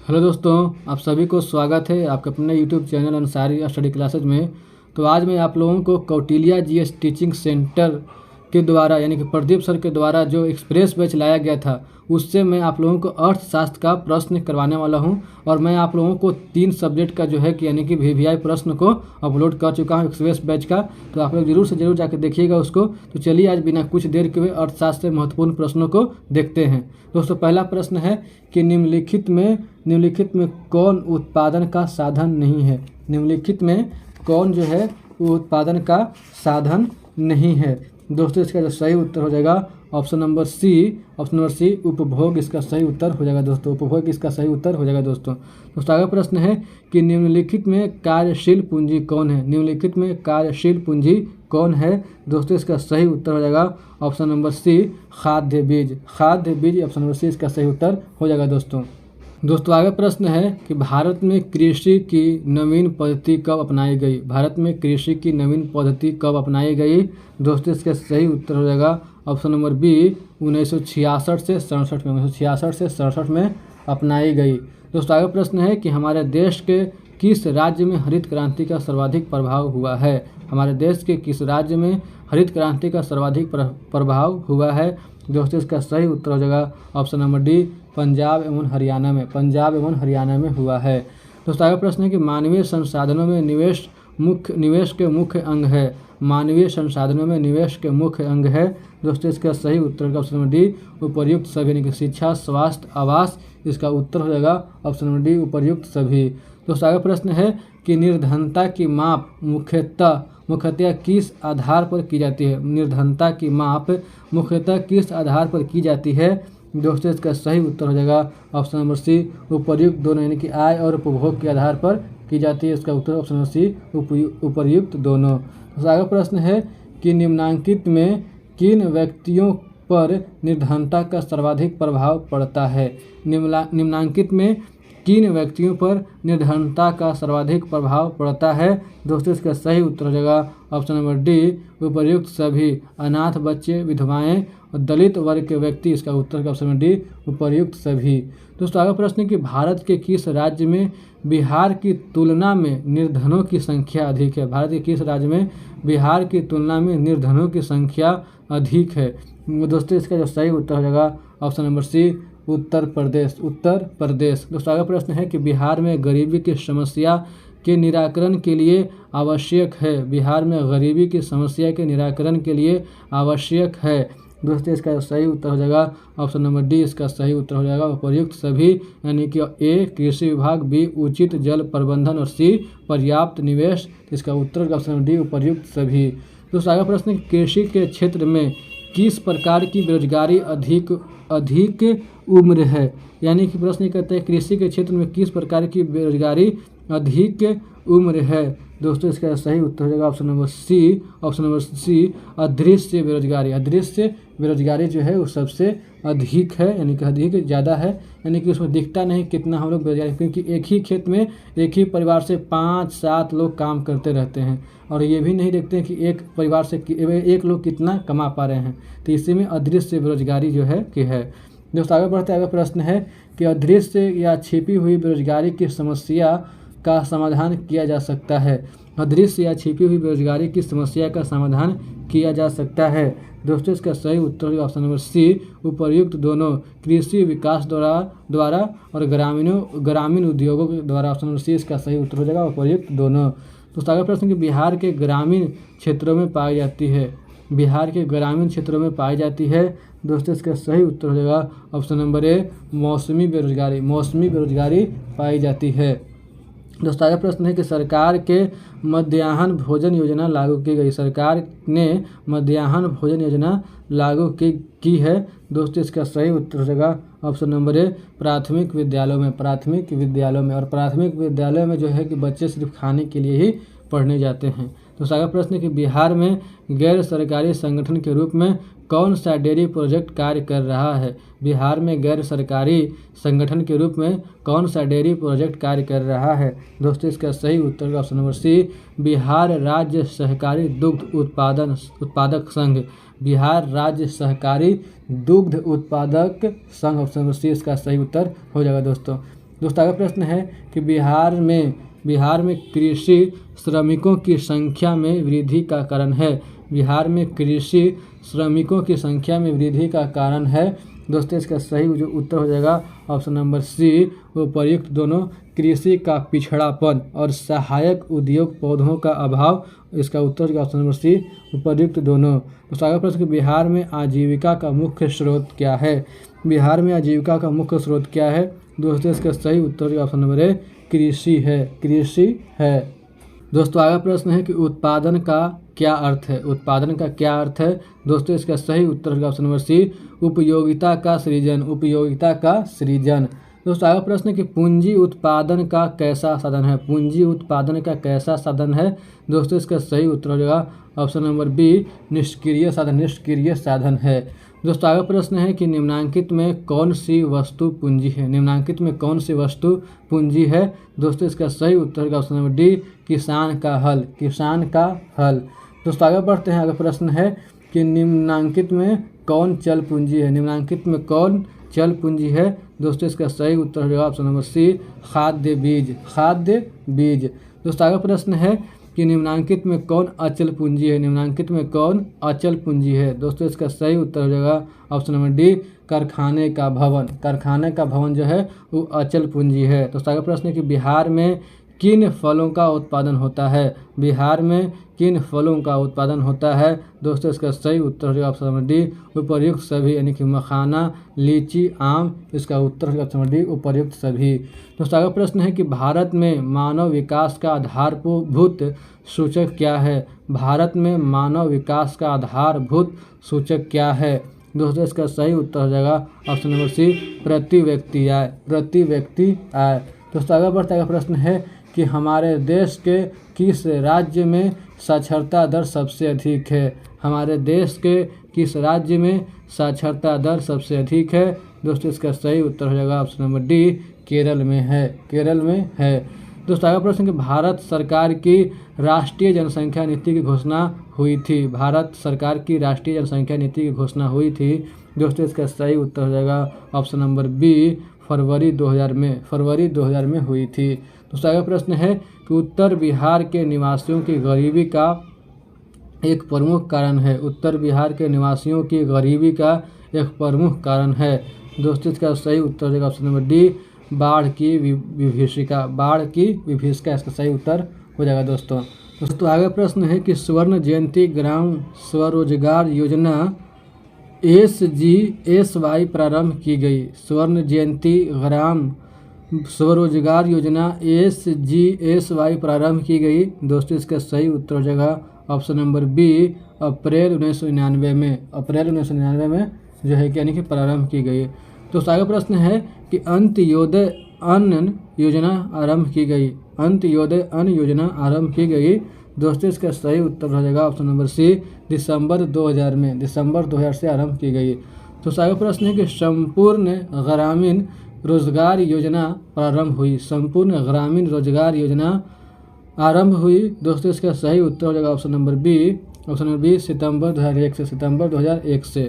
Hello दोस्तों, आप सभी को स्वागत है आपके अपने YouTube channel Ansari study classes में। तो आज मैं आप लोगों को कौटिल्या जीएस टीचिंग सेंटर के द्वारा यानी कि प्रदीप सर के द्वारा जो एक्सप्रेस बैच लाया गया था उससे मैं आप लोगों को अर्थशास्त्र का प्रश्न करवाने वाला हूं। और मैं आप लोगों को 3 सब्जेक्ट का जो है कि यानी कि वीवीआई प्रश्न को अपलोड कर चुका हूं एक्सप्रेस बैच का। तो आप लोग जरूर से जरूर जाकर देखिएगा उसको। तो चलिए आज बिना कुछ देर के हुए अर्थशास्त्र से महत्वपूर्ण प्रश्नों को देखते हैं। दोस्तों, पहला प्रश्न है कि निम्नलिखित में कौन उत्पादन का साधन नहीं है। निम्नलिखित में कौन जो है वो उत्पादन का साधन नहीं है। दोस्तों, इसका जो सही उत्तर हो जाएगा ऑप्शन नंबर सी उपभोग इसका सही उत्तर हो जाएगा। दोस्तों, उपभोग इसका सही उत्तर हो जाएगा। दोस्तों अगला प्रश्न है कि निम्नलिखित में कार्यशील पूंजी कौन है। निम्नलिखित में कार्यशील पूंजी कौन है। दोस्तों, इसका सही उत्तर हो जाएगा ऑप्शन नंबर सी खाद्य बीज। खाद्य बीज ऑप्शन नंबर सी इसका सही उत्तर हो जाएगा। दोस्तों आगे प्रश्न है कि भारत में कृषि की नवीन पद्धति कब अपनाई गई। भारत में कृषि की नवीन पद्धति कब अपनाई गई। दोस्तों, इसका सही उत्तर हो जाएगा ऑप्शन नंबर बी 1966 से 67 में। 1966 से 67 में अपनाई गई। दोस्तों आगे प्रश्न है कि हमारे देश के किस राज्य में हरित क्रांति का सर्वाधिक प्रभाव हुआ है। हमारे देश के किस राज्य में हरित क्रांति का सर्वाधिक प्रभाव हुआ है। दोस्तों, इसका सही उत्तर हो जाएगा ऑप्शन नंबर डी पंजाब एवं हरियाणा में। पंजाब एवं हरियाणा में हुआ है। दोस्तों आगे प्रश्न है कि मानवीय संसाधनों में निवेश के मुख्य अंग है। मानवीय संसाधनों में निवेश के मुख्य अंग है। दोस्तों, इसका सही उत्तर का ऑप्शन नंबर डी उपर्युक्त सभी यानी कि शिक्षा, स्वास्थ्य, आवास इसका उत्तर हो जाएगा ऑप्शन नंबर डी उपर्युक्त सभी। दोस्तों आगे प्रश्न है कि निर्धनता की माप मुख्यतः किस आधार पर की जाती है। निर्धनता की माप मुख्यतः किस आधार पर की जाती है। दोस्तों, इसका सही उत्तर हो जाएगा ऑप्शन नंबर सी उपर्युक्त दोनों यानी कि आय और उपभोग के आधार पर की जाती है। इसका उत्तर ऑप्शन नंबर सी उपर्युक्त दोनों। तो आगे प्रश्न है कि निम्नांकित में किन व्यक्तियों पर निर्धनता का सर्वाधिक प्रभाव पड़ता है। निम्नांकित में किन व्यक्तियों पर निर्धनता का सर्वाधिक प्रभाव पड़ता है। दोस्तों, इसका सही उत्तर हो जाएगा ऑप्शन नंबर डी उपर्युक्त सभी। अनाथ बच्चे, विधवाएं और दलित वर्ग के व्यक्ति इसका उत्तर का ऑप्शन नंबर डी उपर्युक्त सभी। दोस्तों आगे प्रश्न कि भारत के किस राज्य में बिहार की तुलना में निर्धनों की संख्या अधिक है। भारत के किस राज्य में बिहार की तुलना में निर्धनों की संख्या अधिक है। दोस्तों, इसका जो सही उत्तर हो जाएगा ऑप्शन नंबर सी उत्तर प्रदेश। दोस्तों आगे प्रश्न है कि बिहार में गरीबी की समस्या के निराकरण के लिए आवश्यक है। बिहार में गरीबी की समस्या के निराकरण के लिए आवश्यक है। दोस्तों, इसका सही उत्तर हो जाएगा ऑप्शन नंबर डी इसका सही उत्तर हो जाएगा उपर्युक्त सभी यानी कि ए कृषि विभाग, बी उचित जल प्रबंधन और सी पर्याप्त निवेश। इसका उत्तर ऑप्शन नंबर डी उपर्युक्त सभी। दोस्तों आगे प्रश्न कृषि के क्षेत्र में किस प्रकार की बेरोजगारी अधिक उम्र है। यानी कि प्रश्न कहते हैं कृषि के क्षेत्र में किस प्रकार की बेरोजगारी अधिक उम्र है। दोस्तों, इसका सही उत्तर हो जाएगा ऑप्शन नंबर सी अदृश्य बेरोजगारी। अदृश्य बेरोजगारी जो है वो सबसे अधिक है यानी कि अधिक ज़्यादा है। यानी कि उसमें दिखता नहीं कितना हम लोग बेरोजगारी, क्योंकि एक ही खेत में एक ही परिवार से 5-7 लोग काम करते रहते हैं और ये भी नहीं देखते हैं कि एक परिवार से एक लोग कितना कमा पा रहे हैं। तो इसी में अदृश्य बेरोजगारी जो है कि है। दोस्तों आगे बढ़ते आगे प्रश्न है कि अदृश्य या छिपी हुई बेरोजगारी की समस्या का समाधान किया जा सकता है। अदृश्य या छिपी हुई बेरोजगारी की समस्या का समाधान किया जा सकता है। दोस्तों, इसका सही उत्तर ऑप्शन नंबर सी उपर्युक्त दोनों। कृषि विकास द्वारा और ग्रामीण उद्योगों के द्वारा। ऑप्शन नंबर सी इसका सही उत्तर हो जाएगा उपर्युक्त दोनों। दोस्तों आगे प्रश्न कि बिहार के ग्रामीण क्षेत्रों में पाई जाती है। बिहार के ग्रामीण क्षेत्रों में पाई जाती है। दोस्तों, इसका सही उत्तर हो जाएगा ऑप्शन नंबर ए मौसमी बेरोजगारी पाई जाती है। दोस्तों आगे प्रश्न है कि सरकार के मध्याह्न भोजन योजना लागू की गई। सरकार ने मध्याह्न भोजन योजना लागू की है। दोस्तों, इसका सही उत्तर हो जाएगा ऑप्शन नंबर ए प्राथमिक विद्यालयों में। और प्राथमिक विद्यालय में जो है कि बच्चे सिर्फ खाने के लिए ही पढ़ने जाते हैं। तो आगे प्रश्न है कि बिहार में गैर सरकारी संगठन के रूप में कौन सा डेयरी प्रोजेक्ट कार्य कर रहा है। बिहार में गैर सरकारी संगठन के रूप में कौन सा डेयरी प्रोजेक्ट कार्य कर रहा है। दोस्तों, इसका सही उत्तर ऑप्शन नंबर सी बिहार राज्य सहकारी दुग्ध उत्पादक संघ। बिहार राज्य सहकारी दुग्ध उत्पादक संघ ऑप्शन नंबर सी इसका सही उत्तर हो जाएगा। दोस्तों दोस्तों अगला प्रश्न है कि बिहार में कृषि श्रमिकों की संख्या में वृद्धि का कारण है। बिहार में कृषि श्रमिकों की संख्या में वृद्धि का कारण है। दोस्तों इसका सही जो उत्तर हो जाएगा ऑप्शन नंबर सी, उपर्युक्त दोनों। कृषि का पिछड़ापन और सहायक उद्योग पौधों का अभाव, इसका उत्तर होगा ऑप्शन नंबर सी, उपर्युक्त दोनों। दोस्तों अगला प्रश्न, बिहार में आजीविका का मुख्य स्रोत क्या है। बिहार में आजीविका का मुख्य स्रोत क्या है। दोस्तों इसका सही उत्तर होगा ऑप्शन नंबर ए, कृषि है, कृषि है। दोस्तों अगला प्रश्न है कि उत्पादन का क्या अर्थ है। उत्पादन का क्या अर्थ है। दोस्तों इसका सही उत्तर होगा ऑप्शन नंबर सी, उपयोगिता का सृजन, उपयोगिता का सृजन। दोस्तों अगला प्रश्न है कि पूंजी उत्पादन का कैसा साधन है। पूंजी उत्पादन का कैसा साधन है। दोस्तों इसका सही उत्तर हो जाएगा ऑप्शन नंबर बी, निष्क्रिय साधन, निष्क्रिय साधन है। दोस्तों अगला प्रश्न है कि निम्नांकित में कौन सी वस्तु पूंजी है। निम्नांकित में कौन सी वस्तु पूंजी है। दोस्तों इसका सही उत्तर होगा ऑप्शन नंबर डी, किसान का हल, किसान का हल। दोस्तों आगे बढ़ते हैं। अगला प्रश्न है कि निम्नांकित में कौन चल पूंजी है। निम्नांकित में कौन चल पूंजी है। दोस्तों इसका सही उत्तर होगा ऑप्शन नंबर सी, खाद्य बीज, खाद्य बीज। दोस्तों आगे प्रश्न है कि निम्नांकित में कौन अचल पूंजी है। निम्नांकित में कौन अचल पूंजी है। दोस्तों इसका सही उत्तर हो जाएगा ऑप्शन नंबर डी, कारखाने का भवन। कारखाने का भवन जो है वो अचल पूंजी है। दोस्तों अगला प्रश्न है कि बिहार में किन फलों का उत्पादन होता है। बिहार में किन फलों का उत्पादन होता है। दोस्तों इसका सही उत्तर हो जाएगा ऑप्शन नंबर डी, उपर्युक्त सभी, यानी कि मखाना, लीची, आम। इसका उत्तर होगा ऑप्शन नंबर डी, उपर्युक्त सभी। दोस्तों अगला प्रश्न है कि भारत में मानव विकास का आधारभूत सूचक क्या है। भारत में मानव विकास का आधारभूत सूचक क्या है। दोस्तों इसका सही उत्तर हो जाएगा ऑप्शन नंबर सी, प्रति व्यक्ति आय, प्रति व्यक्ति आय। दोस्तों आगे बढ़ते अगला प्रश्न है कि हमारे देश के किस राज्य में साक्षरता दर सबसे अधिक है। हमारे देश के किस राज्य में साक्षरता दर सबसे अधिक है। दोस्तों इसका सही उत्तर हो जाएगा ऑप्शन नंबर डी, केरल में है, केरल में है। दोस्तों अगला प्रश्न कि भारत सरकार की राष्ट्रीय जनसंख्या नीति की घोषणा हुई थी। भारत सरकार की राष्ट्रीय जनसंख्या नीति की घोषणा हुई थी। दोस्तों इसका सही उत्तर हो जाएगा ऑप्शन नंबर बी, फरवरी 2000 में, फरवरी 2000 में हुई थी। दोस्तों अगला प्रश्न है कि उत्तर बिहार के निवासियों की गरीबी का एक प्रमुख कारण है। उत्तर बिहार के निवासियों की गरीबी का एक प्रमुख कारण है। दोस्तों इसका सही उत्तर हो जाएगा ऑप्शन नंबर डी, बाढ़ की विभीषिका, बाढ़ की विभीषिका इसका सही उत्तर हो जाएगा। दोस्तों आगे प्रश्न है कि स्वर्ण जयंती ग्राम स्वरोजगार योजना SGSY प्रारंभ की गई। स्वर्ण जयंती ग्राम स्वरोजगार योजना SGSY प्रारंभ की गई। दोस्तों इसका सही उत्तर हो जाएगा ऑप्शन नंबर बी, अप्रैल 1999 में, अप्रैल 1999 में जो है यानी कि प्रारंभ की गई। दोस्तों आगे प्रश्न है कि अंत्योदय अन्न योजना आरंभ की गई। अंत्योदय अन्न योजना आरंभ की गई। दोस्तों इसका सही उत्तर हो जाएगा ऑप्शन नंबर सी, दिसंबर 2000 में, दिसंबर 2000 से आरंभ की गई। तो आगे प्रश्न है कि संपूर्ण ग्रामीण रोजगार योजना प्रारंभ हुई। संपूर्ण ग्रामीण रोजगार योजना आरंभ हुई। दोस्तों इसका सही उत्तर हो जाएगा option number B, option number B, सितंबर 2001 से, सितंबर 2001 से।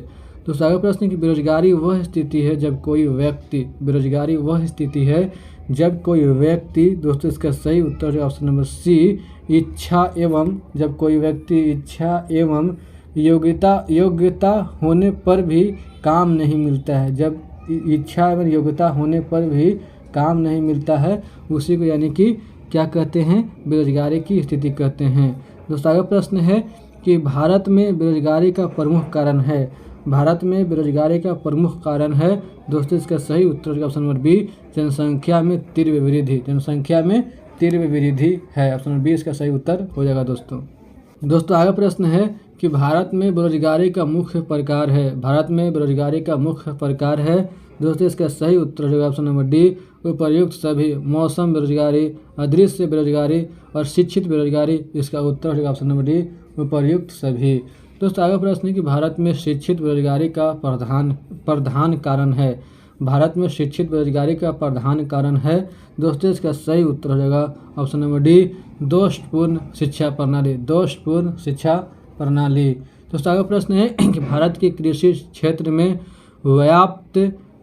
दोस्तों आगे प्रश्न कि बेरोजगारी वह स्थिति है जब कोई व्यक्ति, बेरोजगारी वह स्थिति है जब कोई व्यक्ति, दोस्तों इसका सही उत्तर है ऑप्शन नंबर सी, इच्छा एवं, जब कोई व्यक्ति इच्छा एवं योग्यता होने पर भी काम नहीं मिलता है। जब इच्छा एवं योग्यता होने पर भी काम नहीं मिलता है, उसी को यानी कि क्या कहते हैं, बेरोजगारी की स्थिति कहते हैं। दोस्तों आगे प्रश्न है कि भारत में बेरोजगारी का प्रमुख कारण है। भारत में बेरोजगारी का प्रमुख कारण है। दोस्तों इसका सही उत्तर ऑप्शन नंबर बी, जनसंख्या में तीव्र वृद्धि, जनसंख्या में तीव्र वृद्धि है। ऑप्शन नंबर बी इसका सही उत्तर हो जाएगा। दोस्तों आगे प्रश्न है कि भारत में बेरोजगारी का मुख्य प्रकार है। भारत में बेरोजगारी का मुख्य प्रकार है। दोस्तों इसका सही उत्तर होगा ऑप्शन नंबर डी, उपर्युक्त सभी। मौसम बेरोजगारी, अदृश्य बेरोजगारी और शिक्षित बेरोजगारी। इसका उत्तर होगा ऑप्शन नंबर डी, उपर्युक्त सभी। दोस्तों आगे प्रश्न है कि भारत में शिक्षित बेरोजगारी का प्रधान कारण है। भारत में शिक्षित बेरोजगारी का प्रधान कारण है। दोस्तों इसका सही उत्तर हो जाएगा ऑप्शन नंबर डी, दोषपूर्ण शिक्षा प्रणाली, दोषपूर्ण शिक्षा प्रणाली। दोस्तों आगे प्रश्न है कि भारत के कृषि क्षेत्र में व्याप्त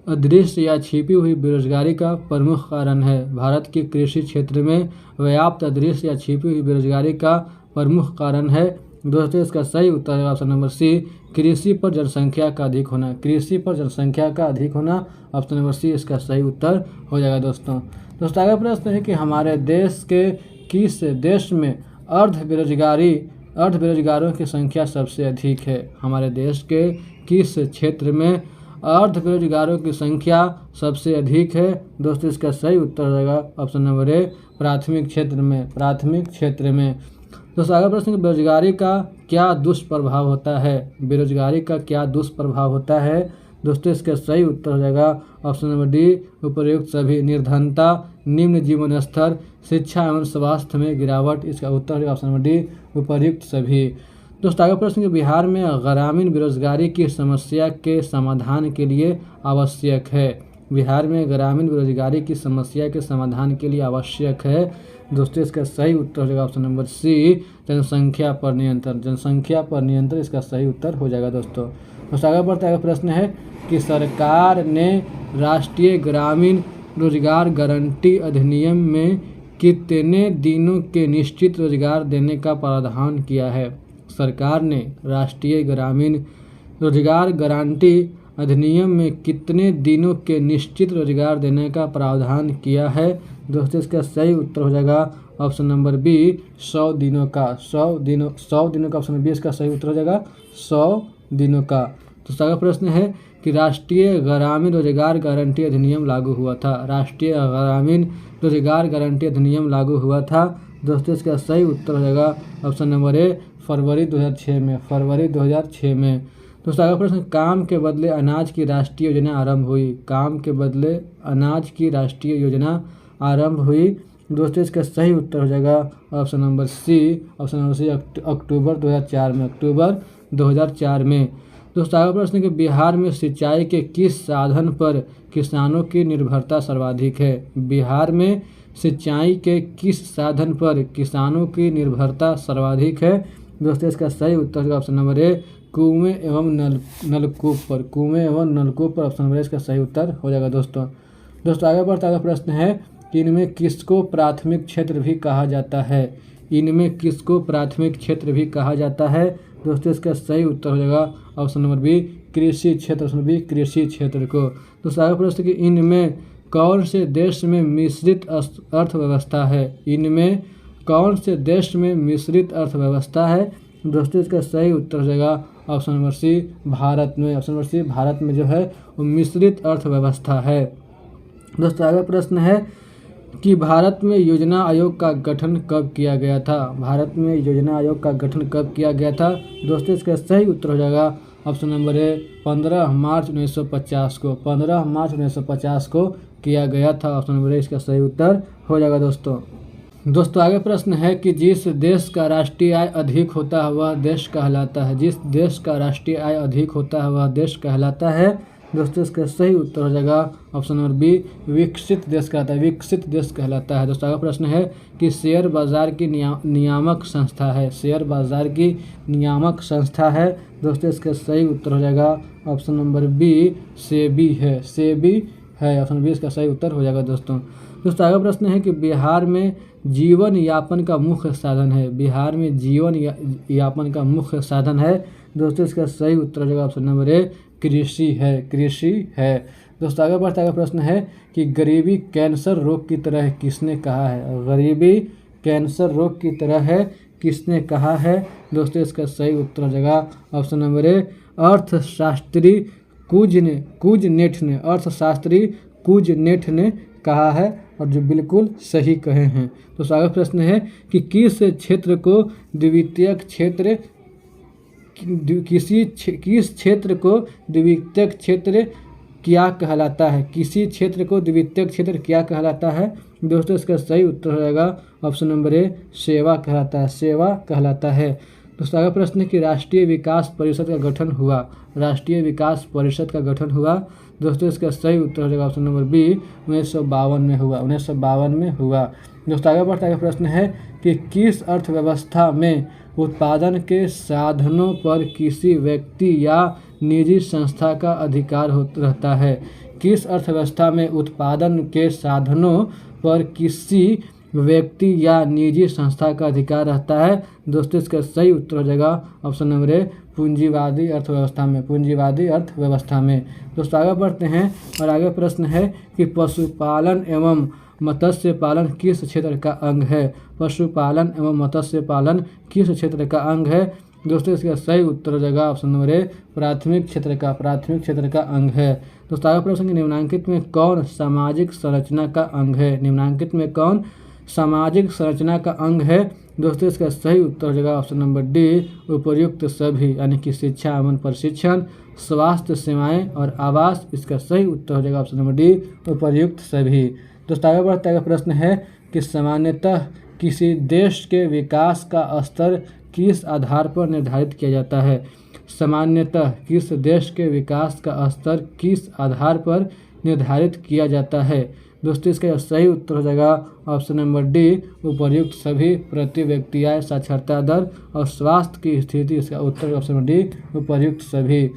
अदृश्य या छिपी हुई बेरोजगारी का प्रमुख कारण है? भारत के कृषि क्षेत्र में व्याप्त अदृश्य या छिपी हुई बेरोजगारी का प्रमुख कारण है? दोस्तों इसका सही उत्तर है ऑप्शन नंबर सी, कृषि पर जनसंख्या का अधिक होना। कृषि पर जनसंख्या का अधिक होना, ऑप्शन नंबर सी इसका सही उत्तर हो जाएगा। दोस्तों आगे प्रश्न है कि हमारे देश के किस देश में अर्ध बेरोजगारों की संख्या सबसे अधिक है? हमारे देश के किस क्षेत्र में अर्ध बेरोजगारों की संख्या सबसे अधिक है? दोस्तों इसका सही उत्तर हो जाएगा ऑप्शन नंबर ए, प्राथमिक क्षेत्र में। प्राथमिक क्षेत्र में। दोस्तों अगला प्रश्न, बेरोजगारी का क्या दुष्प्रभाव होता है? बेरोजगारी का क्या दुष्प्रभाव होता है? दोस्तों इसका सही उत्तर हो जाएगा ऑप्शन नंबर डी, उपर्युक्त सभी। निर्धनता, निम्न जीवन स्तर, शिक्षा एवं स्वास्थ्य में गिरावट। इसका उत्तर है ऑप्शन नंबर डी, उपर्युक्त सभी। दोस्तों अगला प्रश्न, बिहार में ग्रामीण बेरोजगारी की समस्या के समाधान के लिए आवश्यक है? बिहार में ग्रामीण बेरोजगारी की समस्या के समाधान के लिए आवश्यक है। दोस्तों इसका सही उत्तर हो जाएगा ऑप्शन नंबर सी, जनसंख्या पर नियंत्रण। जनसंख्या पर नियंत्रण इसका सही उत्तर हो जाएगा। दोस्तों आगे बढ़ते अगला प्रश्न है कि सरकार ने राष्ट्रीय ग्रामीण रोजगार गारंटी अधिनियम में कितने दिनों के निश्चित रोजगार देने का प्रावधान किया है? सरकार ने राष्ट्रीय ग्रामीण रोजगार गारंटी अधिनियम में कितने दिनों के निश्चित रोजगार देने का प्रावधान किया है? दोस्तों इसका सही उत्तर हो जाएगा ऑप्शन नंबर बी, 100 दिनों का। 100 दिनों का ऑप्शन बी इसका सही उत्तर हो जाएगा 100 दिनों का। तो अगला प्रश्न है कि राष्ट्रीय ग्रामीण रोजगार गारंटी अधिनियम लागू हुआ था? राष्ट्रीय ग्रामीण रोजगार गारंटी अधिनियम लागू हुआ था। दोस्तों इसका सही उत्तर हो जाएगा ऑप्शन नंबर ए, फरवरी 2006 में। फरवरी 2006 में। दोस्तों अगला प्रश्न, काम के बदले अनाज की राष्ट्रीय योजना आरंभ हुई? काम के बदले अनाज की राष्ट्रीय योजना आरंभ हुई। दोस्तों इसका सही उत्तर हो जाएगा ऑप्शन नंबर सी, अक्टूबर 2004 में। अक्टूबर 2004 में। दोस्तों अगला प्रश्न कि बिहार में सिंचाई के किस साधन पर किसानों की निर्भरता सर्वाधिक है? बिहार में सिंचाई के किस साधन पर किसानों की निर्भरता सर्वाधिक है? दोस्तों इसका सही उत्तर होगा ऑप्शन नंबर ए, कुएं एवं नलकूप पर। कुएं एवं नलकूप पर, ऑप्शन नंबर ए इसका सही उत्तर हो जाएगा। दोस्तों आगे बढ़ता अगला प्रश्न है कि इनमें किसको प्राथमिक क्षेत्र भी कहा जाता है? इनमें किसको प्राथमिक क्षेत्र भी कहा जाता है? दोस्तों इसका सही उत्तर हो जाएगा ऑप्शन नंबर बी, कृषि क्षेत्र। ऑप्शन बी, कृषि क्षेत्र को। दोस्तों अगला प्रश्न कि इनमें कौन से देश में मिश्रित अर्थव्यवस्था है? इनमें कौन से देश में मिश्रित अर्थव्यवस्था है? दोस्तों इसका सही उत्तर हो जाएगा ऑप्शन नंबर सी, भारत में। ऑप्शन नंबर सी, भारत में जो है वो मिश्रित अर्थव्यवस्था है। दोस्तों अगला प्रश्न है कि भारत में योजना आयोग का गठन कब किया गया था? भारत में योजना आयोग का गठन कब किया गया था? दोस्तों इसका सही उत्तर हो जाएगा ऑप्शन नंबर ए, 15 मार्च 1950 को। 15 मार्च 1950 को किया गया था। ऑप्शन नंबर ए इसका सही उत्तर हो जाएगा। दोस्तों आगे प्रश्न है कि जिस देश का राष्ट्रीय आय अधिक होता है वह देश कहलाता है? जिस देश का राष्ट्रीय आय अधिक होता है वह देश कहलाता है। दोस्तों इसका सही उत्तर हो जाएगा ऑप्शन नंबर बी, विकसित देश कहलाता है। विकसित देश कहलाता है। दोस्तों अगला प्रश्न है कि शेयर बाजार की नियामक संस्था है? शेयर बाजार की नियामक संस्था है। दोस्तों इसका सही उत्तर हो जाएगा ऑप्शन नंबर बी, सेबी है। सेबी है, ऑप्शन बी इसका सही उत्तर हो जाएगा। दोस्तों अगला प्रश्न है कि बिहार में जीवन यापन का मुख्य साधन है? बिहार में जीवन यापन का मुख्य साधन है। दोस्तों इसका सही उत्तर हो जाएगा ऑप्शन नंबर ए, कृषि है। कृषि है। दोस्तों आगे बढ़ता है प्रश्न है कि गरीबी कैंसर रोग की तरह है किसने कहा है? गरीबी कैंसर रोग की तरह है किसने कहा है? दोस्तों इसका सही उत्तर हो जाएगा ऑप्शन नंबर ए, अर्थशास्त्री कुजनेट ने। अर्थशास्त्री कुजनेट ने कहा है और जो बिल्कुल सही कहे हैं। तो आगे प्रश्न है कि किस क्षेत्र को द्वितीयक क्षेत्र किस क्षेत्र को द्वितीयक क्षेत्र क्या कहलाता है? किसी क्षेत्र को द्वितीयक क्षेत्र क्या कहलाता है? दोस्तों इसका सही उत्तर हो जाएगा ऑप्शन नंबर ए, सेवा कहलाता है। सेवा कहलाता है। दोस्तों अगला प्रश्न है कि राष्ट्रीय विकास परिषद का गठन हुआ? राष्ट्रीय विकास परिषद का गठन हुआ। दोस्तों इसका सही उत्तर हो जाएगा ऑप्शन नंबर बी, 1952 में हुआ। 1952 में हुआ। दोस्तों आगे बढ़ता है प्रश्न है कि किस अर्थव्यवस्था में उत्पादन के साधनों पर किसी व्यक्ति या निजी संस्था का अधिकार रहता है? किस अर्थव्यवस्था में उत्पादन के साधनों पर किसी व्यक्ति या निजी संस्था का अधिकार रहता है? दोस्तों इसका सही उत्तर हो जाएगा ऑप्शन नंबर ए, पूंजीवादी अर्थव्यवस्था में, पूंजीवादी अर्थव्यवस्था में। दोस्तों आगे बढ़ते हैं और आगे प्रश्न है कि पशुपालन एवं मत्स्य पालन किस क्षेत्र का अंग है? पशुपालन एवं मत्स्य पालन किस क्षेत्र का अंग है? दोस्तों इसका सही उत्तर हो जाएगा ऑप्शन नंबर ए, प्राथमिक क्षेत्र का अंग है। दोस्तों आगे प्रश्न, निम्नांकित में कौन सामाजिक संरचना का अंग है? निम्नांकित में कौन सामाजिक संरचना का अंग है? दोस्तों इसका सही उत्तर हो जाएगा ऑप्शन नंबर डी, उपर्युक्त सभी, यानी कि शिक्षा एवं प्रशिक्षण, स्वास्थ्य सेवाएं और आवास। इसका सही उत्तर हो जाएगा ऑप्शन नंबर डी, उपर्युक्त सभी। दोस्तों आगे बढ़ते हुए प्रश्न है कि सामान्यतः किसी देश के विकास का स्तर किस आधार पर निर्धारित किया जाता है? सामान्यतः किस देश के विकास का स्तर किस आधार पर निर्धारित किया जाता है? दोस्तों इसका सही उत्तर हो जाएगा ऑप्शन नंबर डी, उपर्युक्त सभी, प्रति व्यक्ति आय, साक्षरता दर और स्वास्थ्य की स्थिति। इसका उत्तर ऑप्शन नंबर डी, उपर्युक्त सभी।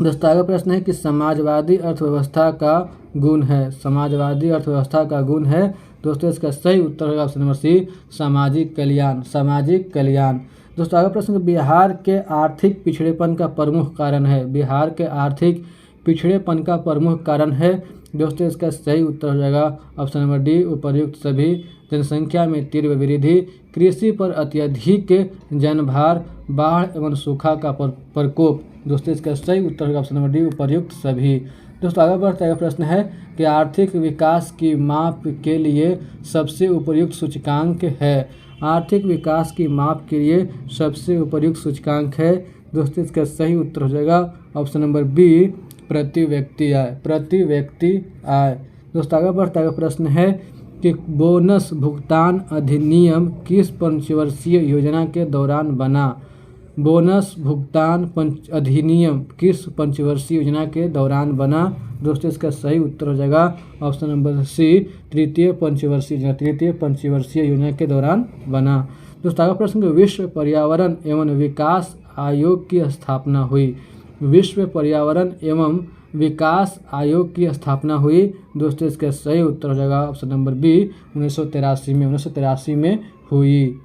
दोस्तों आगे प्रश्न है कि समाजवादी अर्थव्यवस्था का गुण है? समाजवादी अर्थव्यवस्था का गुण है? दोस्तों इसका सही उत्तर होगा ऑप्शन नंबर सी, सामाजिक कल्याण, सामाजिक कल्याण। दोस्तों आगे प्रश्न, बिहार के आर्थिक पिछड़ेपन का प्रमुख कारण है? बिहार के आर्थिक पिछड़ेपन का प्रमुख कारण है? दोस्तों इसका सही उत्तर हो जाएगा ऑप्शन नंबर डी, उपर्युक्त सभी, जनसंख्या में तीव्र वृद्धि, कृषि पर अत्यधिक जनभार, बाढ़ एवं सूखा का प्रकोप। दोस्तों इसका सही उत्तर होगा ऑप्शन नंबर डी, उपर्युक्त सभी। दोस्तों आगे बढ़ते हुए प्रश्न है कि आर्थिक विकास की माप के लिए सबसे उपयुक्त सूचकांक है? आर्थिक विकास की माप के लिए सबसे उपयुक्त सूचकांक है? दोस्तों इसका सही उत्तर हो जाएगा ऑप्शन नंबर बी, प्रति व्यक्ति आय, प्रति व्यक्ति आय। दोस्तों आगे बढ़ते हुए प्रश्न है कि बोनस भुगतान अधिनियम किस पंचवर्षीय योजना के दौरान बना? बोनस भुगतान अधिनियम किस पंचवर्षीय योजना के दौरान बना? दोस्तों इसका सही उत्तर हो जाएगा ऑप्शन नंबर सी, तृतीय पंचवर्षीय योजना के दौरान बना। दोस्तों आगे प्रश्न, विश्व पर्यावरण एवं विकास आयोग की स्थापना हुई? विश्व पर्यावरण एवं विकास आयोग की स्थापना हुई? दोस्तों इसका सही उत्तर हो जाएगा ऑप्शन नंबर बी, 1983 में हुई।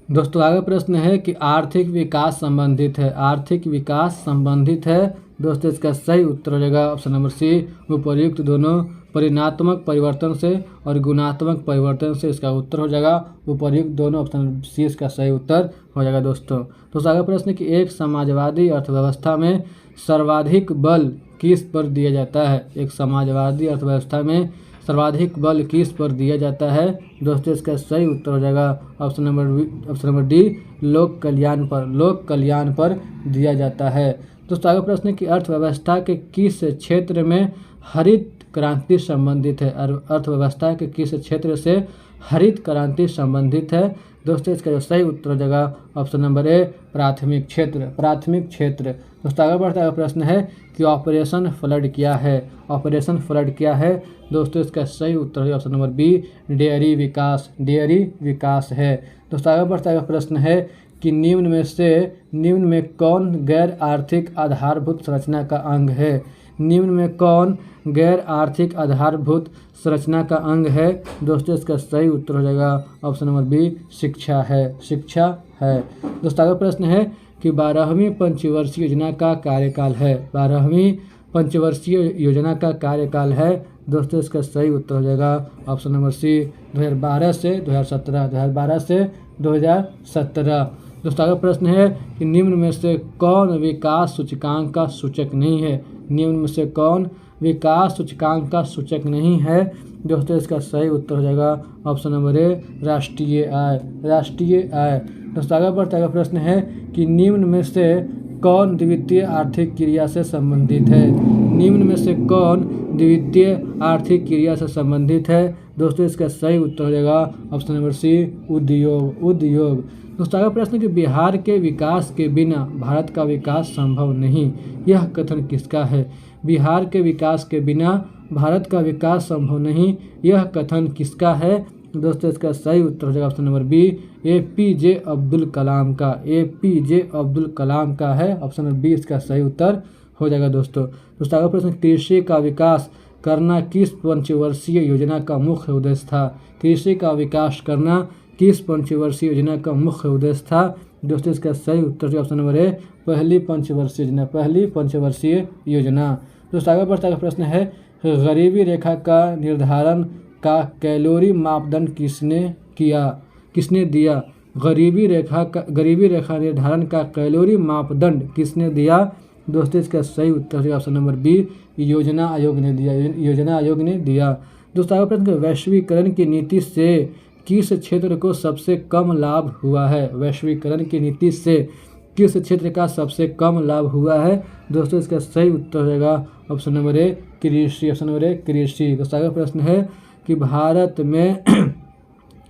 दोस्तों आगे प्रश्न है कि आर्थिक विकास संबंधित है? आर्थिक विकास संबंधित है? दोस्तों इसका सही उत्तर हो जाएगा ऑप्शन नंबर सी, उपर्युक्त दोनों, परिणात्मक परिवर्तन से और गुणात्मक परिवर्तन से। इसका उत्तर हो जाएगा उपर्युक्त दोनों, ऑप्शन सी इसका सही उत्तर हो जाएगा। दोस्तों आगे प्रश्न कि एक समाजवादी अर्थव्यवस्था में सर्वाधिक बल किस पर दिया जाता है? एक समाजवादी अर्थव्यवस्था में सर्वाधिक बल किस पर दिया जाता है? दोस्तों इसका सही उत्तर हो जाएगा ऑप्शन नंबर डी, लोक कल्याण पर दिया जाता है। दोस्तों आगे प्रश्न कि अर्थव्यवस्था के किस क्षेत्र में हरित क्रांति संबंधित है? अर्थव्यवस्था के किस क्षेत्र से हरित क्रांति संबंधित है? दोस्तों इसका जो सही उत्तर हो जाएगा ऑप्शन नंबर ए, प्राथमिक क्षेत्र। दोस्तों आगे बढ़ता है प्रश्न है कि ऑपरेशन फ्लड क्या है? ऑपरेशन फ्लड क्या है? दोस्तों इसका सही उत्तर है ऑप्शन नंबर बी, डेयरी विकास है। दोस्तों आगे बढ़ता है प्रश्न है कि निम्न में कौन गैर आर्थिक आधारभूत संरचना का अंग है? निम्न में कौन गैर आर्थिक आधारभूत संरचना का अंग है? दोस्तों इसका सही उत्तर हो जाएगा ऑप्शन नंबर बी, शिक्षा है। दोस्तों आगे प्रश्न है कि 12वीं पंचवर्षीय योजना का कार्यकाल है? 12वीं पंचवर्षीय योजना का कार्यकाल है? दोस्तों इसका सही उत्तर हो जाएगा ऑप्शन नंबर सी, 2012 से 2017। दोस्तों आगे प्रश्न है कि निम्न में से कौन विकास सूचकांक का सूचक नहीं है? निम्न में से कौन विकास सूचकांक का सूचक नहीं है? दोस्तों इसका सही उत्तर हो जाएगा ऑप्शन नंबर ए, राष्ट्रीय आय। दोस्तों आगे बढ़ता है प्रश्न है कि निम्न में से कौन द्वितीय आर्थिक क्रिया से संबंधित है? निम्न में से कौन द्वितीय आर्थिक क्रिया से संबंधित है? दोस्तों इसका सही उत्तर हो जाएगा ऑप्शन नंबर सी, उद्योग। दोस्तों आगे प्रश्न कि बिहार के विकास के बिना भारत का विकास संभव नहीं, यह कथन किसका है? बिहार के विकास के बिना भारत का विकास संभव नहीं, यह कथन किसका है? दोस्तों इसका सही उत्तर हो जाएगा option number B, APJ Abdul Kalam का है। ऑप्शन नंबर बी इसका सही उत्तर हो जाएगा दोस्तों। दोस्तों अगला प्रश्न, कृषि का विकास करना किस पंचवर्षीय योजना का मुख्य उद्देश्य था? कृषि का विकास करना किस पंचवर्षीय योजना का मुख्य उद्देश्य था? दोस्तों इसका सही उत्तर ऑप्शन नंबर ए, पहली पंचवर्षीय योजना, पहली पंचवर्षीय योजना। दोस्तों आगे बढ़ता प्रश्न है, गरीबी रेखा का निर्धारण का कैलोरी मापदंड किसने दिया? गरीबी रेखा निर्धारण का कैलोरी मापदंड किसने दिया? दोस्तों इसका सही उत्तर है ऑप्शन नंबर बी, योजना आयोग ने दिया, योजना आयोग ने दिया। दोस्तों आगे प्रश्न, वैश्वीकरण की नीति से किस क्षेत्र को सबसे कम लाभ हुआ है? वैश्वीकरण की नीति से किस क्षेत्र का सबसे कम लाभ हुआ है? दोस्तों इसका सही उत्तर हो जाएगा ऑप्शन नंबर ए, कृषि, ऑप्शन नंबर ए, कृषि। दोस्तों अगला प्रश्न है कि भारत में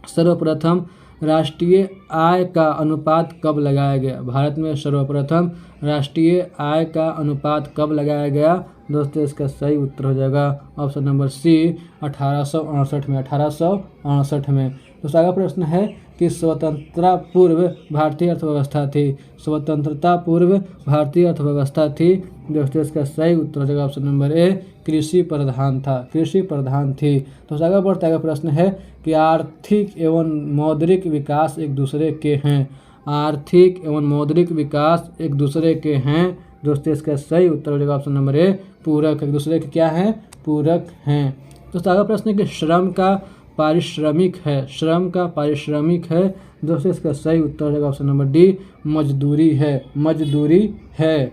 सर्वप्रथम राष्ट्रीय आय का अनुपात कब लगाया गया? भारत में सर्वप्रथम राष्ट्रीय आय का अनुपात कब लगाया गया? दोस्तों इसका सही उत्तर हो जाएगा ऑप्शन नंबर सी, 1868 में, 1868 में। दोस्तों अगला प्रश्न है कि स्वतंत्रता पूर्व भारतीय अर्थव्यवस्था थी, स्वतंत्रता पूर्व भारतीय अर्थव्यवस्था थी। दोस्तों इसका सही उत्तर हो जाएगा ऑप्शन नंबर ए, कृषि प्रधान था, कृषि प्रधान थी। दोस्तों आगे बढ़ता है प्रश्न है कि आर्थिक एवं मौद्रिक विकास एक दूसरे के हैं, आर्थिक एवं मौद्रिक विकास एक दूसरे के हैं। दोस्तों इसका सही उत्तर हो जाएगा ऑप्शन नंबर ए, पूरक, एक दूसरे के क्या हैं? पूरक हैं। दोस्तों अगला प्रश्न है कि श्रम का पारिश्रमिक है, श्रम का पारिश्रमिक है। दोस्तों इसका सही उत्तर हो जाएगा ऑप्शन नंबर डी, मजदूरी है, मजदूरी है।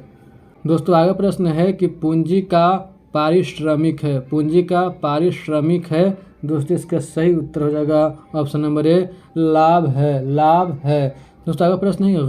दोस्तों आगे प्रश्न है कि पूंजी का पारिश्रमिक है, पूंजी का पारिश्रमिक है। दोस्तों इसका सही उत्तर हो जाएगा ऑप्शन नंबर ए, लाभ है, लाभ है। दोस्तों आगे प्रश्न है,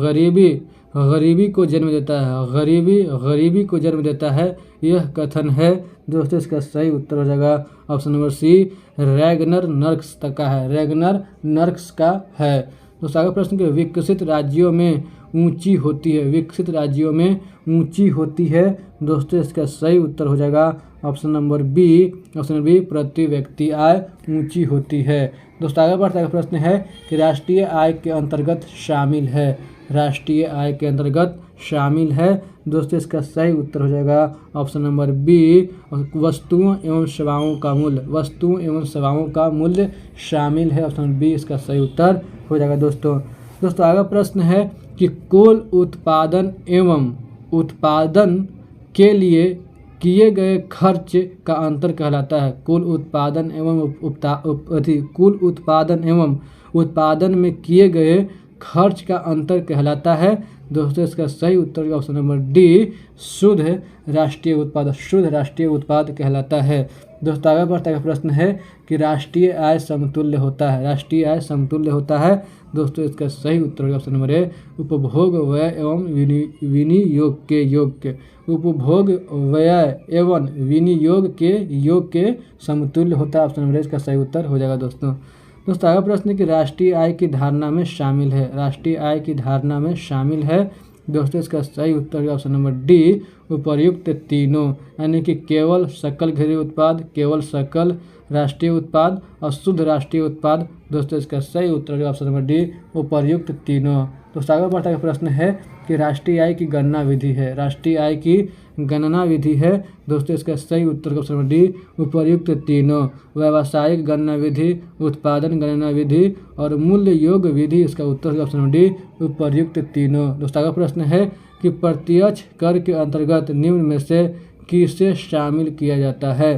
गरीबी को जन्म देता है, गरीबी को जन्म देता है, यह कथन है। दोस्तों इसका सही उत्तर हो जाएगा option number C, Ragnar Nurkse का है, रैगनर नर्क्स का है। दोस्तों आगे प्रश्न के, विकसित राज्यों में ऊंची होती है, विकसित राज्यों में ऊंची होती है। दोस्तों इसका सही उत्तर हो जाएगा option number B, option number B, प्रति व्यक्ति आय ऊंची होती है। दोस्तों आगे बढ़ता है प्रश्न है कि राष्ट्रीय आय के अंतर्गत शामिल है, राष्ट्रीय आय के अंतर्गत शामिल है। दोस्तों इसका सही उत्तर हो जाएगा ऑप्शन नंबर बी, वस्तुओं एवं सेवाओं का मूल्य, वस्तुओं एवं सेवाओं का मूल्य शामिल है। ऑप्शन बी इसका सही उत्तर हो जाएगा दोस्तों आगे प्रश्न है कि कुल उत्पादन के लिए किए गए खर्च का अंतर कहलाता है। कुल उत्पादन एवं उत्पादन में किए गए खर्च का अंतर कहलाता है। दोस्तों इसका सही उत्तर ऑप्शन नंबर डी, शुद्ध राष्ट्रीय उत्पाद, शुद्ध राष्ट्रीय उत्पाद कहलाता है। दोस्तों आगे बढ़ता है प्रश्न है कि राष्ट्रीय आय समतुल्य होता है, राष्ट्रीय आय समतुल्य होता है। दोस्तों इसका सही उत्तर ऑप्शन नंबर ए, उपभोग व्यय एवं विनियोग के योग के, उपभोग व्यय एवं विनियोग के योग के समतुल्य होता है। ऑप्शन नंबर ए इसका सही उत्तर हो जाएगा दोस्तों आगे प्रश्न कि राष्ट्रीय आय की धारणा में शामिल है, राष्ट्रीय आय की धारणा में शामिल है। दोस्तों इसका सही उत्तर ऑप्शन नंबर डी, उपर्युक्त तीनों, यानी कि केवल सकल घरेलू उत्पाद, केवल सकल राष्ट्रीय उत्पाद और शुद्ध राष्ट्रीय उत्पाद। दोस्तों इसका सही उत्तर ऑप्शन नंबर डी, उपर्युक्त तीनों। दोस्तों आगे बढ़ता प्रश्न है कि राष्ट्रीय आय की गणना विधि है, राष्ट्रीय आय की गणना विधि है। दोस्तों इसका सही उत्तर ऑप्शन नंबर डी, उपर्युक्त तीनों। व्यावसायिक गणना विधि, उत्पादन गणना विधि और मूल्य योग विधि, इसका उत्तर ऑप्शन नंबर डी, उपर्युक्त तीनों। दोस्तों आगे प्रश्न है कि प्रत्यक्ष कर के अंतर्गत निम्न में से किसे शामिल किया जाता है?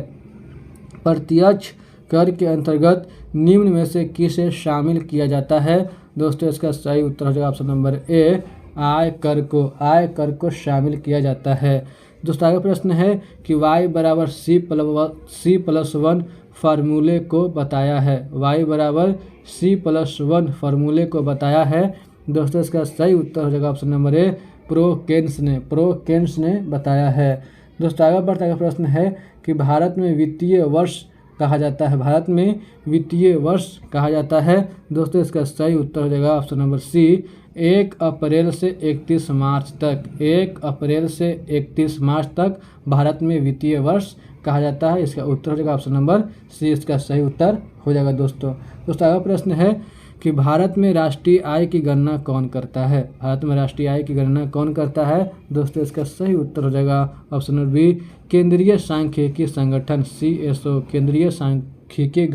प्रत्यक्ष कर के अंतर्गत निम्न में से किसे शामिल किया जाता है? दोस्तों इसका सही उत्तर हो जाएगा ऑप्शन नंबर ए, आय कर को शामिल किया जाता है। दोस्तों आगे प्रश्न है कि y बराबर C+1 फार्मूले को बताया है, y बराबर C+1 फार्मूले को बताया है। दोस्तों इसका सही उत्तर हो जाएगा ऑप्शन नंबर ए, प्रोकेन्स ने बताया है। दोस्तों आगे बढ़ता है प्रश्न है कि भारत में वित्तीय वर्ष कहा जाता है, भारत में वित्तीय वर्ष कहा जाता है। दोस्तों इसका सही उत्तर हो जाएगा ऑप्शन नंबर सी, 1 अप्रैल से 31 मार्च तक, 1 अप्रैल से 31 मार्च तक भारत में वित्तीय वर्ष कहा जाता है। इसका उत्तर हो जाएगा ऑप्शन नंबर सी, इसका सही उत्तर हो जाएगा दोस्तों आगे प्रश्न है कि भारत में राष्ट्रीय आय की गणना कौन करता है। भारत में राष्ट्रीय आय की गणना कौन करता है। दोस्तों इसका सही उत्तर हो जाएगा ऑप्शन नंबर बी, केंद्रीय सांख्यिकी संगठन CSO, केंद्रीय सांख्यिकी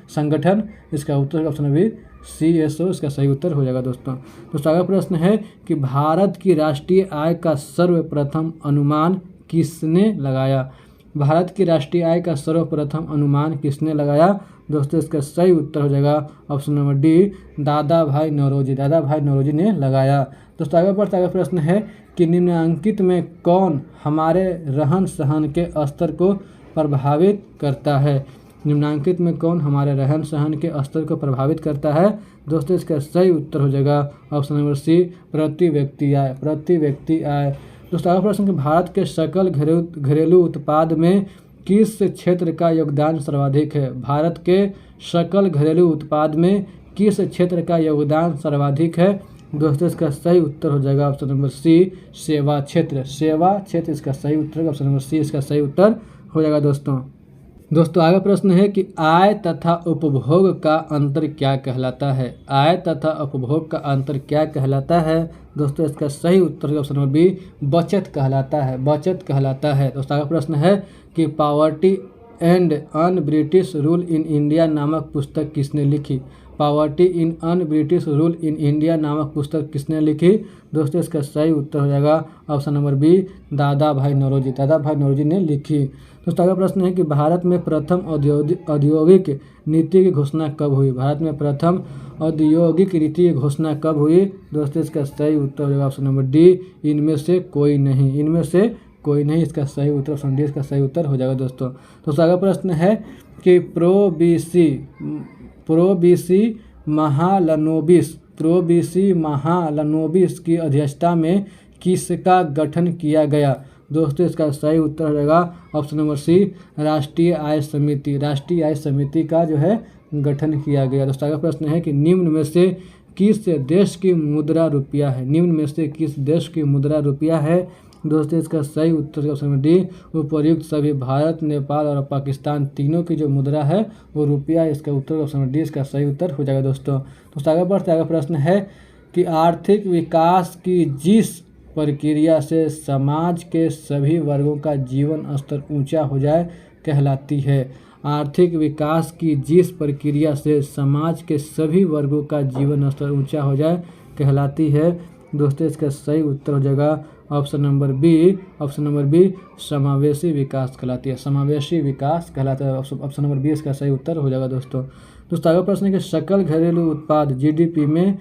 संगठन। इसका उत्तर ऑप्शन नंबर बी CSO इसका सही उत्तर हो जाएगा। दोस्तों अगला प्रश्न है कि भारत की राष्ट्रीय आय का सर्वप्रथम अनुमान किसने लगाया। भारत की राष्ट्रीय आय का सर्वप्रथम अनुमान किसने लगाया। दोस्तों इसका सही उत्तर हो जाएगा ऑप्शन नंबर डी, दादा भाई नौरोजी ने लगाया। दोस्तों आगे बढ़ते अगला प्रश्न है कि निम्नलिखित में कौन हमारे रहन सहन के स्तर को प्रभावित करता है। निम्नलिखित में कौन हमारे रहन सहन के स्तर को प्रभावित करता है। दोस्तों इसका सही उत्तर हो जाएगा ऑप्शन नंबर सी, प्रति व्यक्ति आय। दोस्तों अगला प्रश्न कि भारत के सकल घरेलू उत्पाद में किस क्षेत्र का योगदान सर्वाधिक है। भारत के सकल घरेलू उत्पाद में किस क्षेत्र का योगदान सर्वाधिक है। दोस्तों इसका सही उत्तर हो जाएगा ऑप्शन नंबर सी, सेवा क्षेत्र इसका सही उत्तर ऑप्शन नंबर सी इसका सही उत्तर हो जाएगा। दोस्तों आगे प्रश्न है कि आय तथा उपभोग का अंतर क्या कहलाता है। आय तथा उपभोग का अंतर क्या कहलाता है। दोस्तों इसका सही उत्तर ऑप्शन नंबर बी, बचत कहलाता है। दोस्तों आगे प्रश्न है कि poverty and un British rule in India नामक पुस्तक किसने लिखी। Poverty in un British rule in India नामक पुस्तक किसने लिखी। दोस्तों इसका सही उत्तर हो जाएगा ऑप्शन नंबर बी, दादा भाई नौरोजी ने लिखी। दोस्तों अगला प्रश्न है कि भारत में प्रथम औद्योगिक नीति की घोषणा कब हुई। भारत में प्रथम औद्योगिक नीति की घोषणा कब हुई। दोस्तों इसका सही उत्तर हो जाएगा ऑप्शन नंबर डी, इनमें से कोई नहीं इसका सही उत्तर ऑप्शन डी इसका सही उत्तर हो जाएगा। दोस्तों अगला प्रश्न है कि प्रो बीसी महालनोबिस की अध्यक्षता में किसका गठन किया गया। दोस्तों इसका सही उत्तर हो जाएगा ऑप्शन नंबर सी, राष्ट्रीय आय समिति का जो है गठन किया गया। दोस्तों अगला प्रश्न है कि निम्न में से किस देश की मुद्रा रुपया है। दोस्तों इसका सही उत्तर ऑप्शन नंबर डी, उपर्युक्त सभी भारत, नेपाल और पाकिस्तान तीनों की जो मुद्रा है वो रुपया। इसका उत्तर ऑप्शन नंबर डी इसका सही उत्तर हो जाएगा। दोस्तों आगे बढ़ते अगला प्रश्न है कि आर्थिक विकास की जिस प्रक्रिया से समाज के सभी वर्गों का जीवन स्तर ऊंचा हो जाए कहलाती है। आर्थिक विकास की जिस प्रक्रिया से समाज के सभी वर्गों का जीवन स्तर ऊंचा हो जाए कहलाती है। दोस्तों इसका सही उत्तर हो जाएगा ऑप्शन नंबर बी, समावेशी विकास कहलाती है। ऑप्शन नंबर बी इसका सही उत्तर हो जाएगा। दोस्तों अगला प्रश्न है कि सकल घरेलू उत्पाद GDP में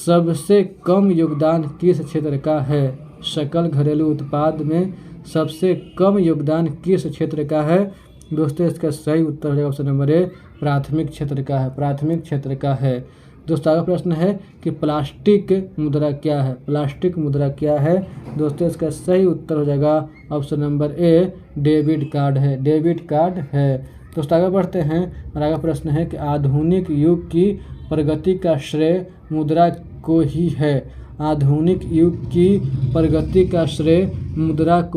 सबसे कम योगदान किस क्षेत्र का है। सकल घरेलू उत्पाद में सबसे कम योगदान किस क्षेत्र का है। दोस्तों इसका सही उत्तर हो जाएगा ऑप्शन नंबर ए, प्राथमिक क्षेत्र का है। दोस्तों अगला प्रश्न है कि प्लास्टिक मुद्रा क्या है। दोस्तों इसका सही उत्तर हो जाएगा option number A, debit card है। दोस्तों आगे बढ़ते हैं और अगला प्रश्न है कि आधुनिक युग की प्रगति का श्रेय मुद्रा को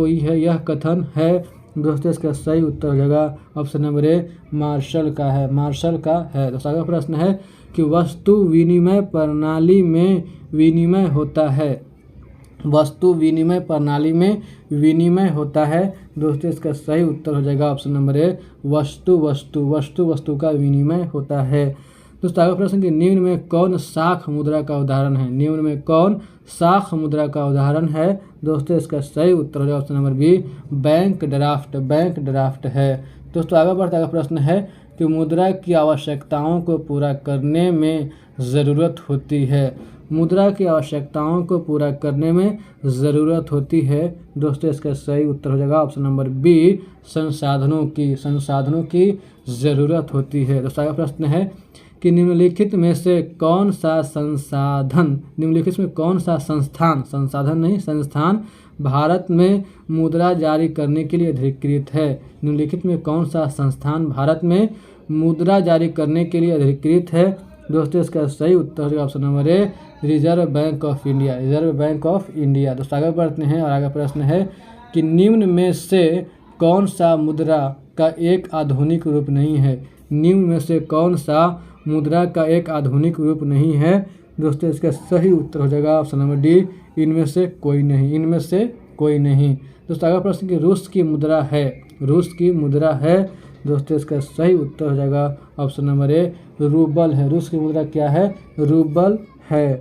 ही है। यह कथन है। दोस्तों इसका सही उत्तर हो जाएगा ऑप्शन नंबर ए, मार्शल का है। दोस्तों अगला प्रश्न है कि वस्तु विनिमय प्रणाली में विनिमय होता है। दोस्तों इसका सही उत्तर हो जाएगा ऑप्शन नंबर ए, वस्तु का विनिमय होता है। दोस्तों अगला प्रश्न कि निम्न में कौन साख मुद्रा का उदाहरण है। दोस्तों इसका सही उत्तर हो जाएगा option number B, bank draft है। दोस्तों आगे बढ़ता अगला प्रश्न है कि मुद्रा की आवश्यकताओं को पूरा करने में ज़रूरत होती है। दोस्तों इसका सही उत्तर हो जाएगा ऑप्शन नंबर बी, संसाधनों की ज़रूरत होती है। दोस्तों अगला प्रश्न है कि निम्नलिखित में कौन सा संस्थान भारत में मुद्रा जारी करने के लिए अधिकृत है। निम्नलिखित में कौन सा संस्थान भारत में मुद्रा जारी करने के लिए अधिकृत है। दोस्तों इसका सही उत्तर होगा option number A, reserve Bank of India. दोस्तों आगे बढ़ते हैं और आगे प्रश्न है कि निम्न में से कौन सा मुद्रा का एक आधुनिक रूप नहीं है। निम्न में से कौन सा मुद्रा का एक आधुनिक रूप नहीं है। दोस्तों इसका सही उत्तर हो जाएगा ऑप्शन नंबर डी, इनमें से कोई नहीं, इनमें से कोई नहीं। दोस्तों अगला प्रश्न कि रूस की मुद्रा है, रूस की मुद्रा है। दोस्तों इसका सही उत्तर हो जाएगा ऑप्शन नंबर ए, रूबल है। रूस की मुद्रा क्या है? रूबल है।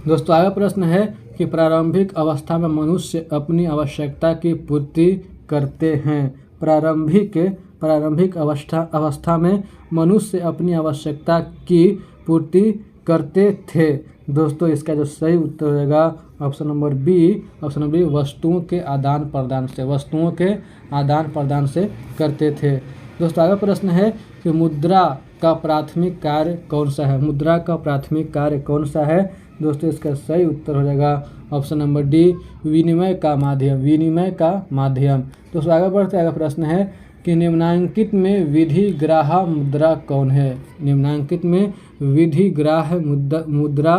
दोस्तों अगला प्रश्न है कि प्रारंभिक अवस्था में मनुष्य अपनी आवश्यकता की पूर्ति करते हैं। प्रारंभिक अवस्था में मनुष्य अपनी आवश्यकता की पूर्ति करते थे। दोस्तों इसका जो सही उत्तर हो जाएगा option number B, option number B, वस्तुओं के आदान प्रदान से, वस्तुओं के आदान प्रदान से करते थे। दोस्तों अगला प्रश्न है कि मुद्रा का प्राथमिक कार्य कौन सा है? मुद्रा का प्राथमिक कार्य कौन सा है? दोस्तों इसका सही उत्तर हो जाएगा ऑप्शन नंबर डी, विनिमय का माध्यम, विनिमय का माध्यम। दोस्तों आगे बढ़ते अगला प्रश्न है कि निम्नांकित में विधिग्राह्य मुद्रा कौन है? निम्नांकित में विधिग्राह्य मुद्रा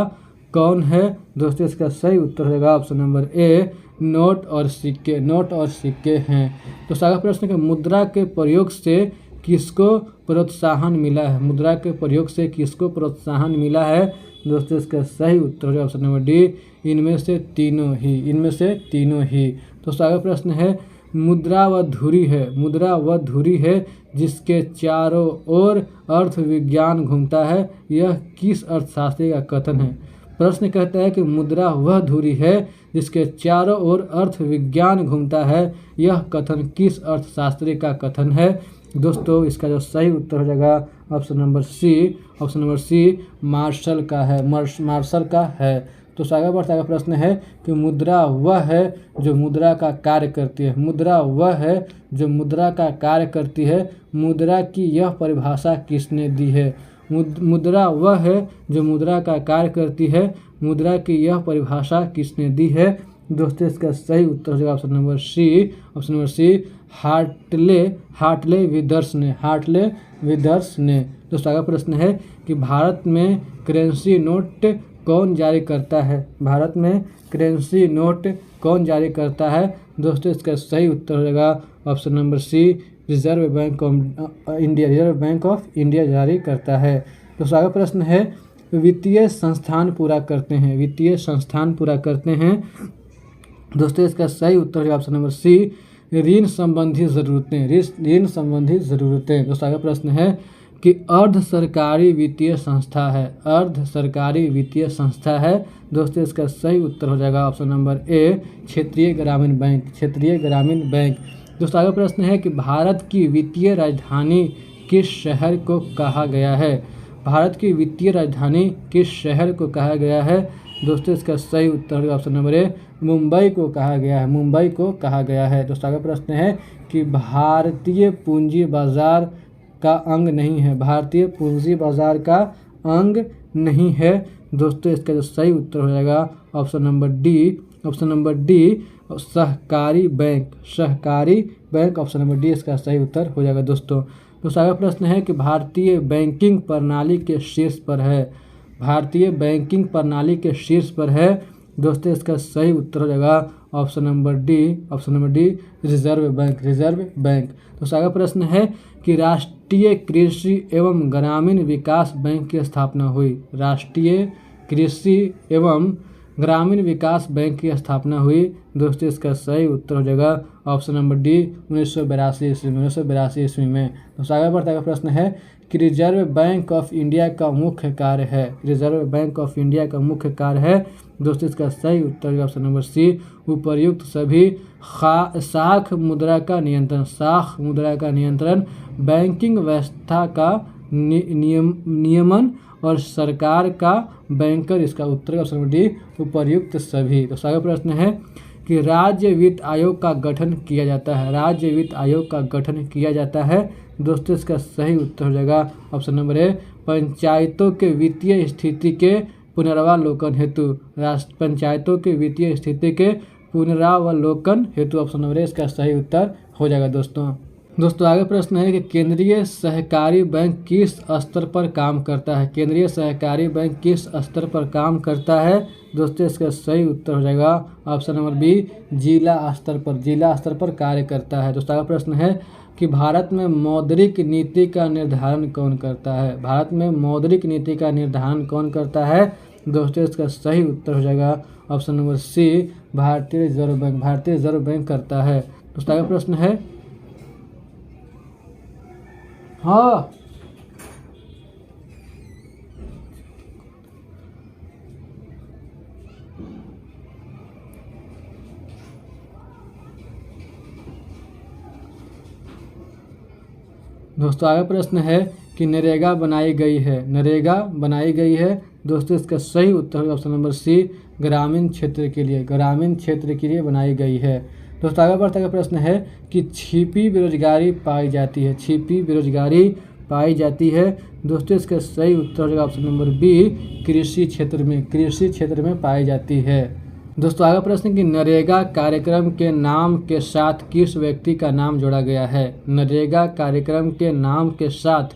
कौन है? दोस्तों इसका सही उत्तर हो जाएगा ऑप्शन नंबर ए, नोट और सिक्के, नोट और सिक्के हैं। तो अगला प्रश्न है कि मुद्रा के प्रयोग से किसको प्रोत्साहन मिला है? मुद्रा के प्रयोग से किसको प्रोत्साहन मिला है? दोस्तों इसका सही उत्तर हो जाएगा ऑप्शन नंबर डी, इनमें से तीनों ही, इनमें से तीनों ही। तो अगला प्रश्न है मुद्रा वह धुरी है, मुद्रा वह धुरी है जिसके चारों ओर अर्थ विज्ञान घूमता है, यह किस अर्थशास्त्री का कथन है? प्रश्न कहता है कि मुद्रा वह धुरी है जिसके चारों ओर अर्थ विज्ञान घूमता है, यह कथन किस अर्थशास्त्री का कथन है? दोस्तों इसका जो सही उत्तर हो जाएगा option number C, option number C, Marshall का है, मार्शल का है। तो आगे बढ़ता है प्रश्न है कि मुद्रा वह है जो मुद्रा का कार्य करती है, मुद्रा वह है जो मुद्रा का कार्य करती है, मुद्रा की यह परिभाषा किसने दी है? मुद्रा वह है जो मुद्रा का कार्य करती है, मुद्रा की यह परिभाषा किसने दी है? दोस्तों इसका सही उत्तर हो जाएगा option number C, option number C, Hartley Withers ने, हार्टले विदर्स ने। दोस्तों अगला प्रश्न है कि भारत में करेंसी नोट कौन जारी करता है? भारत में करेंसी नोट कौन जारी करता है? दोस्तों इसका सही उत्तर हो जाएगा option number C, Reserve Bank of India, Reserve Bank of India जारी करता है। दोस्तों अगला प्रश्न है वित्तीय संस्थान पूरा करते हैं, वित्तीय संस्थान पूरा करते हैं। दोस्तों इसका सही उत्तर हो जाएगा ऑप्शन नंबर सी, ऋण संबंधी ज़रूरतें, ऋण संबंधी ज़रूरतें। दोस्तों अगला प्रश्न है कि अर्ध सरकारी वित्तीय संस्था है, अर्ध सरकारी वित्तीय संस्था है। दोस्तों इसका सही उत्तर हो जाएगा ऑप्शन नंबर ए, क्षेत्रीय ग्रामीण बैंक, क्षेत्रीय ग्रामीण बैंक। दोस्तों अगला प्रश्न है कि भारत की वित्तीय राजधानी किस शहर को कहा गया है? भारत की वित्तीय राजधानी किस शहर को कहा गया है? दोस्तों इसका सही उत्तर होगा ऑप्शन नंबर ए, मुंबई को कहा गया है, मुंबई को कहा गया है। दोस्तों अगला प्रश्न है कि भारतीय पूंजी बाजार का अंग नहीं है, भारतीय पूंजी बाजार का अंग नहीं है। दोस्तों इसका जो सही उत्तर हो जाएगा option number D, option number D, सहकारी बैंक, सहकारी बैंक, ऑप्शन नंबर डी इसका सही उत्तर हो जाएगा। दोस्तों अगला प्रश्न है कि भारतीय बैंकिंग प्रणाली के शीर्ष पर है, भारतीय बैंकिंग प्रणाली के शीर्ष पर है। दोस्तों इसका सही उत्तर हो जाएगा option number D, option number D, reserve bank, reserve bank. तो अगला प्रश्न है कि राष्ट्रीय कृषि एवं ग्रामीण विकास बैंक की स्थापना हुई, राष्ट्रीय कृषि एवं ग्रामीण विकास बैंक की स्थापना हुई। दोस्तों इसका सही उत्तर हो जाएगा ऑप्शन नंबर डी, 1982 ईस्वी में, 1982 ईस्वी में। तो आगे बढ़ता है प्रश्न है कि रिजर्व बैंक ऑफ इंडिया का मुख्य कार्य है, रिजर्व बैंक ऑफ इंडिया का मुख्य कार्य है। दोस्तों इसका सही उत्तर है ऑप्शन नंबर सी, उपर्युक्त सभी साख मुद्रा का नियंत्रण, साख मुद्रा का नियंत्रण, बैंकिंग व्यवस्था का नियमन और सरकार का बैंकर। इसका उत्तर ऑप्शन नंबर डी, उपर्युक्त सभी। तो अगला प्रश्न है कि राज्य वित्त आयोग का गठन किया जाता है, राज्य वित्त आयोग का गठन किया जाता है। दोस्तों इसका सही उत्तर हो जाएगा ऑप्शन नंबर ए, पंचायतों के वित्तीय स्थिति के पुनरावलोकन हेतु, पंचायतों के वित्तीय स्थिति के पुनरावलोकन हेतु, ऑप्शन नंबर ए इसका सही उत्तर हो जाएगा। दोस्तों आगे प्रश्न है कि केंद्रीय सहकारी बैंक किस स्तर पर काम करता है, केंद्रीय सहकारी बैंक किस स्तर पर काम करता है? दोस्तों इसका सही उत्तर हो जाएगा ऑप्शन नंबर बी, जिला स्तर पर, जिला स्तर पर कार्य करता है। दोस्तों अगला प्रश्न है कि भारत में मौद्रिक नीति का निर्धारण कौन करता है? भारत में मौद्रिक नीति का निर्धारण कौन करता है? दोस्तों इसका सही उत्तर हो जाएगा ऑप्शन नंबर सी, भारतीय रिजर्व बैंक। भारतीय रिजर्व बैंक करता है। दोस्तों आगे प्रश्न है, हाँ दोस्तों आगे प्रश्न है कि नरेगा बनाई गई है। नरेगा बनाई गई है। दोस्तों इसका सही उत्तर ऑप्शन नंबर सी, ग्रामीण क्षेत्र के लिए। ग्रामीण क्षेत्र के लिए बनाई गई है। दोस्तों आगे बढ़ता हुआ प्रश्न है कि छिपी बेरोजगारी पाई जाती है। छिपी बेरोजगारी पाई जाती है। दोस्तों इसका सही उत्तर होगा ऑप्शन नंबर बी, कृषि क्षेत्र में। कृषि क्षेत्र में पाई जाती है। दोस्तों आगे प्रश्न कि नरेगा कार्यक्रम के नाम के साथ किस व्यक्ति का नाम जोड़ा गया है? नरेगा कार्यक्रम के नाम के साथ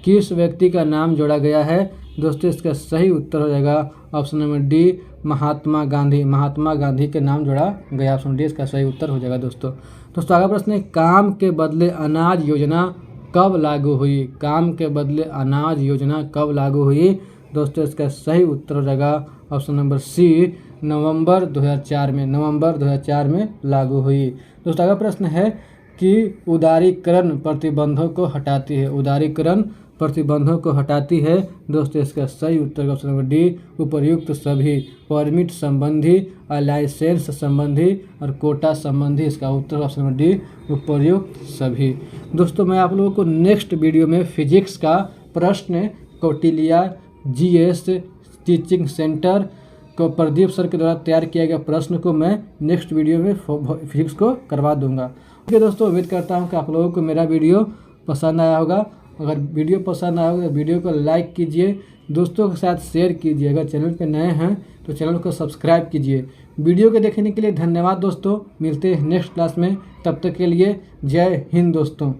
किस व्यक्ति का नाम जोड़ा गया है? दोस्तों इसका सही उत्तर हो जाएगा option number D, Mahatma Gandhi. Mahatma Gandhi के नाम जोड़ा गया। ऑप्शन डी इसका सही उत्तर हो जाएगा। दोस्तों आगे प्रश्न है, काम के बदले अनाज योजना कब लागू हुई? काम के बदले अनाज योजना कब लागू हुई? दोस्तों इसका सही उत्तर हो जाएगा ऑप्शन नंबर सी, नवंबर 2004 में। नवंबर 2004 में लागू हुई। दोस्तों अगला प्रश्न है कि उदारीकरण प्रतिबंधों को हटाती है। उदारीकरण प्रतिबंधों को हटाती है। दोस्तों इसका सही उत्तर ऑप्शन नंबर डी, उपर्युक्त सभी। परमिट संबंधी, लाइसेंस संबंधी और कोटा संबंधी। इसका उत्तर ऑप्शन नंबर डी, उपर्युक्त सभी। दोस्तों मैं आप लोगों को नेक्स्ट वीडियो में फिजिक्स का प्रश्न कौटिल्या जीएस टीचिंग सेंटर को प्रदीप सर के द्वारा तैयार किया गया प्रश्न को मैं नेक्स्ट वीडियो में फिजिक्स को करवा दूंगा। ठीक है दोस्तों, उम्मीद करता हूं कि आप लोगों को मेरा वीडियो पसंद आया होगा। अगर वीडियो पसंद आया होगा तो वीडियो को लाइक कीजिए, दोस्तों के साथ शेयर कीजिए। अगर चैनल पर नए हैं तो चैनल को सब्सक्राइब कीजिए। वीडियो को देखने के लिए धन्यवाद दोस्तों। मिलते हैं नेक्स्ट क्लास में, तब तक के लिए जय हिंद दोस्तों।